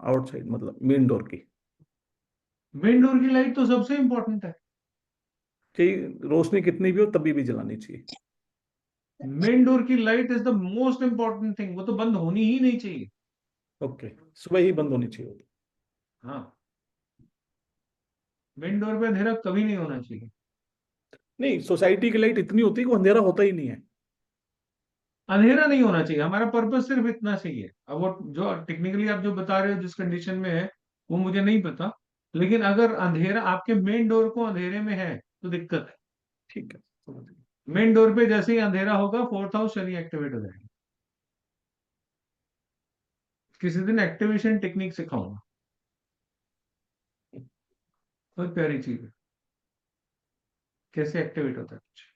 Outside मतलब main door की। Main door की लाइट तो सबसे इंपॉर्टेंट है। चाहिए, रोशनी कितनी भी हो तभी भी जलानी चाहिए। मेन डोर की light is the most important thing, वो तो बंद होनी ही नहीं चाहिए। ओके, सुबह ही बंद होनी चाहिए वो तो। हाँ, मेन डोर पे अंधेरा कभी नहीं होना चाहिए। नहीं, सोसाइटी की लाइट इतनी होती है कि वो अंधेरा होता ही नहीं है। अंधेरा नहीं होना चाहिए, हमारा पर्पस सिर्फ इतना चाहिए। अब वो जो टेक्निकली आप जो बता रहे हो जिस कंडीशन में है, वो मुझे नहीं पता। लेकिन अगर अंधेरा आपके मेन डोर को अंधेरे में है तो दिक्कत है। ठीक है, समझ गया। मेन डोर पे जैसे ही अंधेरा होगा, फोर्थ हाउस शनि एक्टिवेट हो जाएगा। किसी दिन एक्टिवेशन टेक्निक सिखाऊंगा, बहुत प्यारी चीज है, कैसे एक्टिवेट होता है कुछ।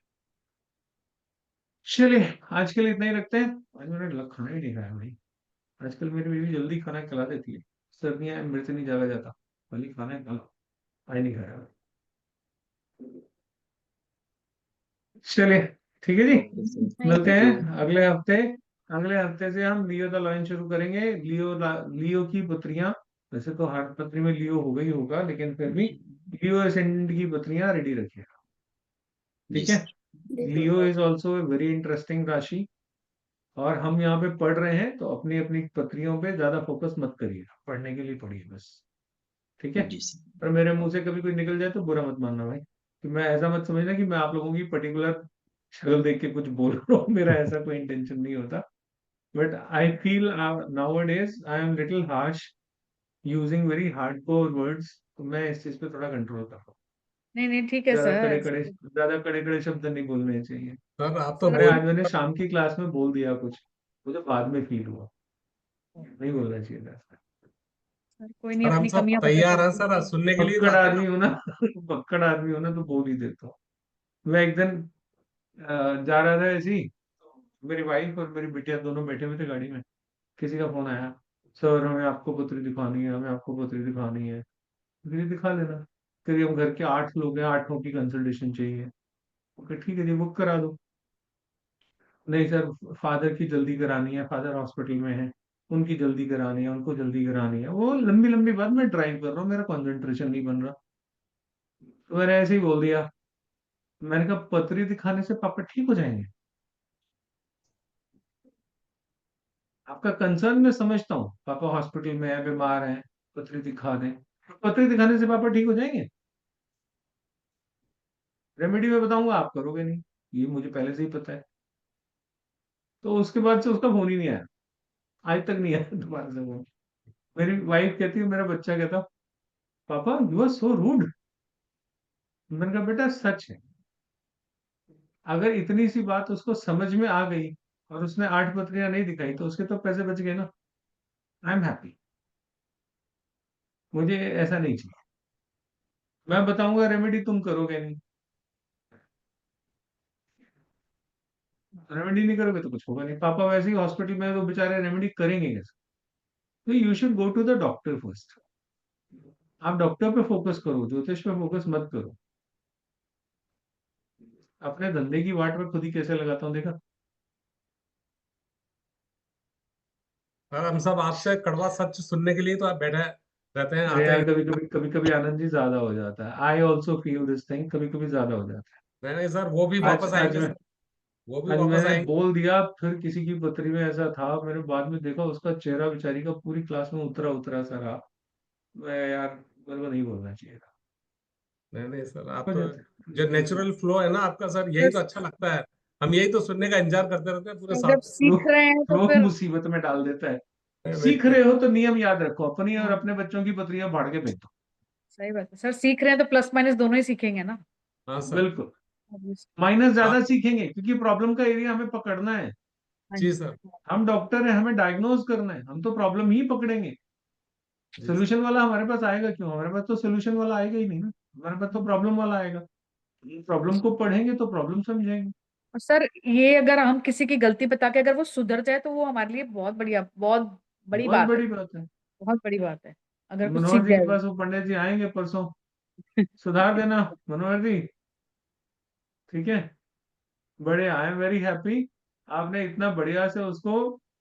चलिए, आज के लिए इतना ही रखते हैं। आज मैंने खाना ही नहीं खाया भाई। आजकल मेरी बीवी जल्दी खाना खिला देती है, सर्दियां मेरे से नहीं ज्यादा जाता, खाली खाना है खा लो। आज नहीं खाया। चलिए, ठीक है जी, ओके सर, मिलते थैंक हैं यू। अगले हफ्ते। अगले हफ्ते से हम लियो द लॉयन शुरू करेंगे। लियो की पुत्रियां, वैसे तो हर पत्री में लियो होगा ही होगा, लेकिन फिर भी लियो एसेंडेंट की पुत्रियां रेडी रखिए। जी ठीक है। Sir. Leo is also a very interesting राशि। और हम यहाँ पे पढ़ रहे हैं तो अपनी अपनी पत्रियों पे ज्यादा फोकस मत करिए, पढ़ने के लिए पढ़िए बस। ठीक है। जी सर। और मेरे मुंह से कभी कोई निकल जाए तो बुरा मत मानना भाई, कि मैं ऐसा मत समझना कि मैं आप लोगों की पर्टिकुलर शक्ल देख के कुछ बोल रहा हूँ, मेरा ऐसा कोई इंटेंशन नहीं होता। But I feel nowadays I am little harsh, using very hardcore words, तो मैं इस चीज पे थोड़ा कंट्रोल कर रहा हूँ। नहीं नहीं ठीक है सर। ज्यादा कड़े कड़े शब्द नहीं बोलने चाहिए। सर आप तो सर अरे बोल। आज मैंने शाम की क्लास में बोल दिया कुछ, मुझे बाद में फील हुआ, नहीं बोलना चाहिए था। सर कोई नहीं, सर हम अपनी सब कमियां पता तैयार हैं चलती सर, हैं। सुनने के लिए तो पक्कड़ आते हैं आदमी ना। हो ना पक्कड़ आदमी हो ना तो बोल ही देता हूँ। मैं एक दिन जा रहा था ऐसे ही, मेरी वाइफ और मेरी बिटिया दोनों बैठे हुए थे गाड़ी में। किसी का फोन आया, सर हमें आपको पत्री दिखानी है, हमें आपको पत्री दिखानी है। फिर दिखा लेना। फिर हम घर के 8 लोग हैं, 8 की कंसल्टेशन चाहिए। ओके ठीक है जी, बुक करा दो। नहीं सर, फादर की जल्दी करानी है, फादर हॉस्पिटल में है, उनकी जल्दी करानी है, उनको जल्दी करानी है। वो लंबी लंबी बात, मैं ड्राइव कर रहा हूँ, मेरा कंसंट्रेशन नहीं बन रहा। तो मैंने ऐसे ही बोल दिया, मैंने कहा पत्री दिखाने से पापा ठीक हो जाएंगे? आपका कंसर्न मैं समझता हूँ, पापा हॉस्पिटल में है, बीमार हैं, पत्री दिखा दें। पत्री दिखाने से पापा ठीक हो जाएंगे? रेमेडी में बताऊंगा, आप करोगे नहीं, ये मुझे पहले से ही पता है। तो उसके बाद से उसका फोन ही नहीं आया, आज तक नहीं आया दोबारा से फोन। मेरी वाइफ कहती है, मेरा बच्चा कहता, पापा यू आर सो रूड। मैंने कहा बेटा सच है, अगर इतनी सी बात उसको समझ में आ गई और उसने 8 पत्रियां नहीं दिखाई तो उसके तो पैसे बच गए ना। आई एम हैप्पी, मुझे ऐसा नहीं चाहिए। मैं बताऊंगा रेमेडी, तुम करोगे नहीं। रेमेडी नहीं करोगे तो कुछ होगा नहीं। पापा वैसे ही हॉस्पिटल में है, तो बेचारे रेमेडी करेंगे कैसे? तो you should go to the doctor first. आप डॉक्टर पे फोकस करो, ज्योतिष पे फोकस मत करो। अपने धंधे की वाट में खुद ही कैसे लगाता हूँ, देखा। सर हम सब आपसे कड़वा सच सुनने के लिए तो आप बैठे रहते हैं, अरे आते यार, हैं। कभी कभी आनंद जी ज्यादा हो जाता है। I also feel this thing, कभी कभी ज्यादा हो जाता नहीं नहीं सर, वो भी है। आज वापस आज आएंगे मैं सर, वो भी आज वापस मैंने आएंगे। बोल दिया, फिर किसी की पत्री में ऐसा था, मैंने बाद में देखा उसका चेहरा बेचारी का पूरी क्लास में उतरा उतरा सा रहा। मैं यार, मेरे को नहीं बोलना चाहिए था। नहीं नहीं सर, आप हो तो जाता जो है। नेचुरल फ्लो है ना आपका सर, यही तो सर अच्छा लगता है। हम यही तो सुनने का इंतजार करते रहते हैं पूरे साल। जब सीख रहे हैं तो वो फिर। मुसीबत में डाल देता है। नहीं सीख नहीं। रहे हो तो नियम याद रखो, अपनी और अपने बच्चों की पत्रियां फाड़ के फेंक दो। सही बात है सर, सीख रहे हैं तो प्लस माइनस दोनों ही सीखेंगे ना। हाँ सर। बिल्कुल। Obvious। माइनस हाँ ज्यादा सीखेंगे क्योंकि प्रॉब्लम का एरिया हमें पकड़ना है। हाँ जी जी। सर। हम डॉक्टर हैं, हमें डायग्नोज करना है, हम तो प्रॉब्लम ही पकड़ेंगे। जी सर। सोल्यूशन वाला हमारे पास आएगा क्यों? हमारे पास तो सोल्यूशन वाला आएगा ही नहीं ना, हमारे पास तो प्रॉब्लम वाला आएगा। प्रॉब्लम को पढ़ेंगे तो प्रॉब्लम समझेंगे। और सर ये अगर हम किसी की गलती बता के अगर वो सुधर जाए तो वो हमारे लिए बहुत बढ़िया, बहुत बड़ी बहुत बात है। बड़ी बात है। बहुत बड़ी बात है अगर कुछ सीख मनोहर जी के जाए वो। पास वो पंडित जी आएंगे परसों, सुधार देना मनोहर जी। ठीक है, बड़े आई एम वेरी हैप्पी, आपने इतना बढ़िया से उसको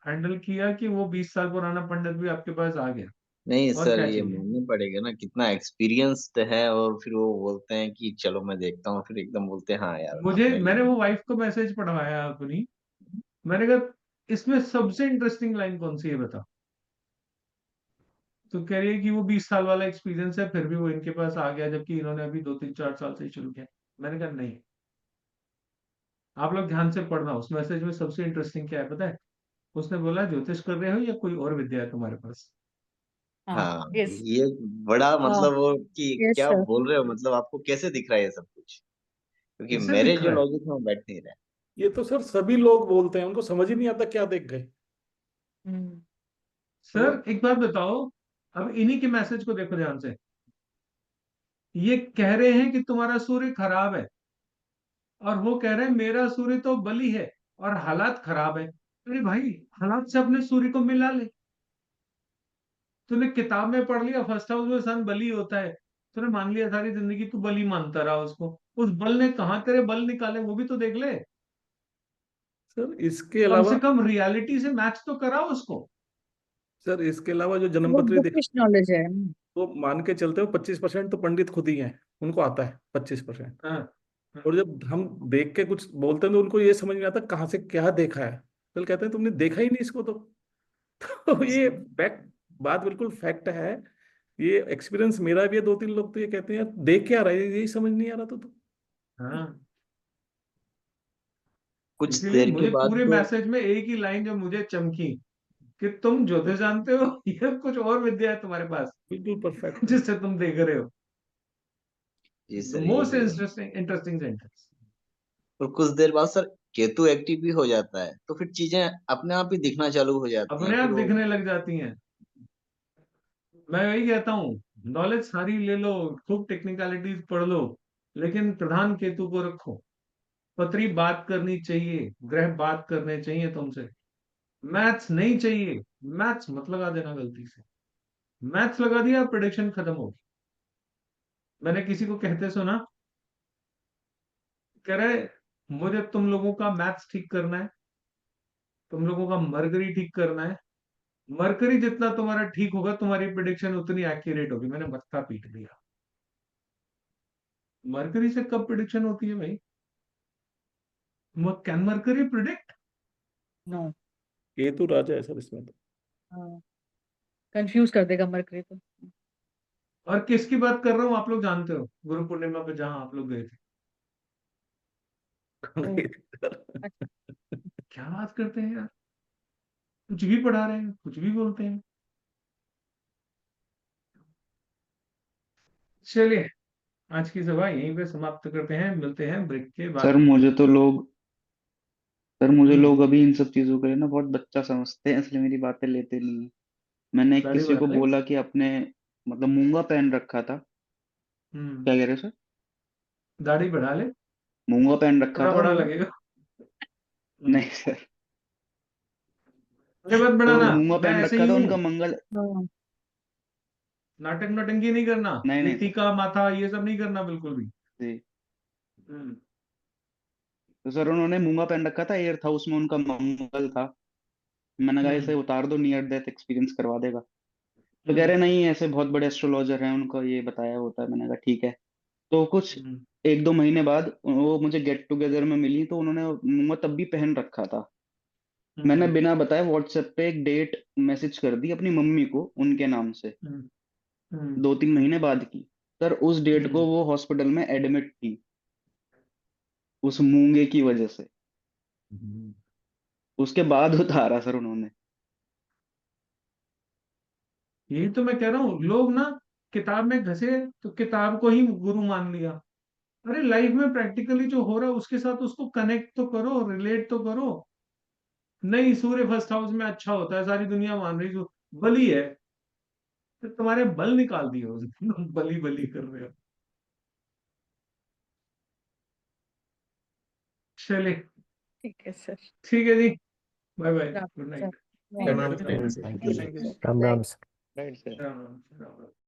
हैंडल किया कि वो 20 साल पुराना पंडित भी आपके पास आ गया। नहीं और सर, क्या ये चाहिए? मानना पड़ेगा ना, कितना एक्सपीरियंस्ड है, और फिर वो बोलते हैं कि चलो मैं देखता हूँ, फिर एकदम बोलते हैं हाँ यार मुझे आपने मैंने लिया। वो वाइफ को मैसेज पढ़वाया अपनी, मैंने कहा इसमें सबसे इंटरेस्टिंग लाइन कौन सी है बता। तो कह रही है कि वो 20 साल वाला एक्सपीरियंस है, फिर भी वो इनके पास आ गया, जबकि इन्होंने अभी 2 3 4 साल से ही शुरू किया। मैंने कहा नहीं, आप लोग ध्यान से पढ़ना, उस मैसेज में सबसे इंटरेस्टिंग क्या है पता है? उसने बोला ज्योतिष कर रहे हो या कोई और विद्या है तुम्हारे पास? हाँ, हाँ, यस। ये बड़ा हाँ, मतलब वो कि यस क्या सर। बोल रहे हो, मतलब आपको कैसे दिख रहा है ये सब कुछ, क्योंकि कैसे मेरे दिख जो रहा है? लॉजिक में वो बैठ नहीं रहा है। ये तो सर सभी लोग बोलते हैं, उनको समझ ही नहीं आता क्या देख गए। हम्म। सर मतलब एक बात बताओ, अब इन्हीं के मैसेज को देखो ध्यान से। ये कह रहे हैं कि तुम्हारा सूर्य खराब है, और वो कह रहे हैं मेरा सूर्य तो बली है और हालात खराब है। अरे भाई, हालात से अपने सूर्य को मिला ले। तूने किताब में पढ़ लिया फर्स्ट हाउस में सन बली होता है, तूने मान लिया सारी जिंदगी, तू बली मानता रहा उसको। उस बल ने कहाँ तेरे बल निकाले वो भी तो देख ले। सर इसके कम अलावा से कम रियलिटी से मैच तो कराओ उसको। सर इसके अलावा जो वो जन्मपत्री दिखा, बुकिश नॉलेज है। वो मान के चलते हो 25% तो पंडित खुद ही हैं, उनको आता है 25%। हाँ, हाँ। और जब हम देख के कुछ बोलते हैं तो उनको ये समझ नहीं आता कहाँ से क्या देखा है, तो कहते हैं तुमने देखा ही नहीं इसको तो। तो ये फैक्ट, बात बिल्कुल फैक्ट है। ये एक्सपीरियंस मेरा भी है, 2 3 लोग तो ये कहते हैं यार देख क्या रहा है, यही समझ नहीं आ रहा तो। हाँ, कुछ इसीलिए देर के मुझे बाद पूरे तो मैसेज में एक ही लाइन जो मुझे चमकी, कि तुम ज्योतिष जानते हो या कुछ और विद्या है तुम्हारे पास बिल्कुल परफेक्ट है। जिससे तुम देख रहे हो। जी द सर, मोस्ट यही है। Interesting interesting sentence. और कुछ देर बाद सर केतु एक्टिव भी हो जाता है, तो फिर चीजें अपने आप ही दिखना चालू हो जाती हैं अपने आप फिर वो। दिखने लग जाती हैं। मैं वही कहता हूँ, नॉलेज सारी ले लो, खूब टेक्निकलिटीज पढ़ लो, लेकिन प्रधान केतु को रखो। पत्री बात करनी चाहिए, ग्रह बात करने चाहिए तुमसे। मैथ्स नहीं चाहिए। मैथ्स मत लगा देना गलती से। मैथ्स लगा दिया, प्रिडिक्शन खत्म हो गई। मैंने किसी को कहते सुना, कह रहे मुझे तुम लोगों का मैथ्स ठीक करना है, तुम लोगों का मरकरी ठीक करना है। मरकरी जितना तुम्हारा ठीक होगा, तुम्हारी प्रिडिक्शन उतनी एक्यूरेट होगी। मैंने मत्था पीट दिया। मरकरी से कब प्रिडिक्शन होती है भाई? Can Mercury predict? No. Ketu राजा है सर इसमें तो। हाँ, कंफ्यूज कर देगा मरकरी तो। और किसकी बात कर रहा हूँ आप लोग जानते हो, गुरु पूर्णिमा पे जहां आप लोग गए थे। ओ, अच्छा। क्या बात करते हैं यार, कुछ भी पढ़ा रहे हैं, कुछ भी बोलते हैं। चलिए, आज की सभा यहीं पे समाप्त करते हैं, मिलते हैं ब्रेक के सर बाद। मुझे तो लोग सर मुझे हम्म। लोग अभी इन सब चीजों के लिए ना बहुत बच्चा समझते हैं, इसलिए मेरी बातें लेते नहीं है। मैंने एक दाढ़ी किसी को बढ़ा ले। बोला कि अपने मतलब मूंगा पहन रखा था। हम्म। क्या कह रहे हो सर? दाढ़ी बढ़ा ले, मूंगा पहन रखा थोड़ा था बड़ा उनका। लगेगा। नहीं सर, अरे मत तो बढ़ाना, मूंगा मैं पहन ऐसे ही रखा था हूँ। उनका मंगल। हाँ, नाटक नौटंकी नहीं करना, नहीं ये नहीं सर टीका माथा ये सब नहीं करना बिल्कुल भी। जी। हम्म। तो सर उन्होंने मूंगा पहन रखा था, एर्थ हाउस में उनका मंगल था। मैंने कहा इसे हम्म। उतार दो, नियर डेथ एक्सपीरियंस करवा देगा। तो कह हम्म। रहे नहीं, ऐसे बहुत बड़े एस्ट्रोलॉजर हैं, उनको ये बताया होता है। मैंने कहा ठीक है। तो कुछ हम्म। 1 2 महीने बाद वो मुझे गेट टुगेदर में मिली, तो उन्होंने मूंगा तब भी पहन रखा था। मैंने हम्म। बिना बताए व्हाट्सएप पे एक डेट मैसेज कर दी अपनी मम्मी को उनके नाम से, हम्म। हम्म। 2 3 महीने बाद की। सर उस डेट को हम्म। वो हॉस्पिटल में एडमिट थी, उस मूंगे की वजह से। हम्म। उसके बाद उतारा सर उन्होंने। यही तो मैं कह रहा हूँ, लोग ना किताब में घसे तो किताब को ही गुरु मान लिया। अरे लाइफ में प्रैक्टिकली जो हो रहा है उसके साथ उसको कनेक्ट तो करो, रिलेट तो करो। नहीं, सूर्य फर्स्ट हाउस में अच्छा होता है, सारी दुनिया मान रही जो बली है, तो तुम्हारे बल निकाल दिए उसने। तुम बली बली कर रहे हो। चलिए, ठीक है सर। ठीक है जी, bye bye, Ram good sir. Night. Thank प्रणाम यू। प्रणाम thank sir. You. Thank you thank you. Sir. Ram Ram. Right sir. Ram Ram.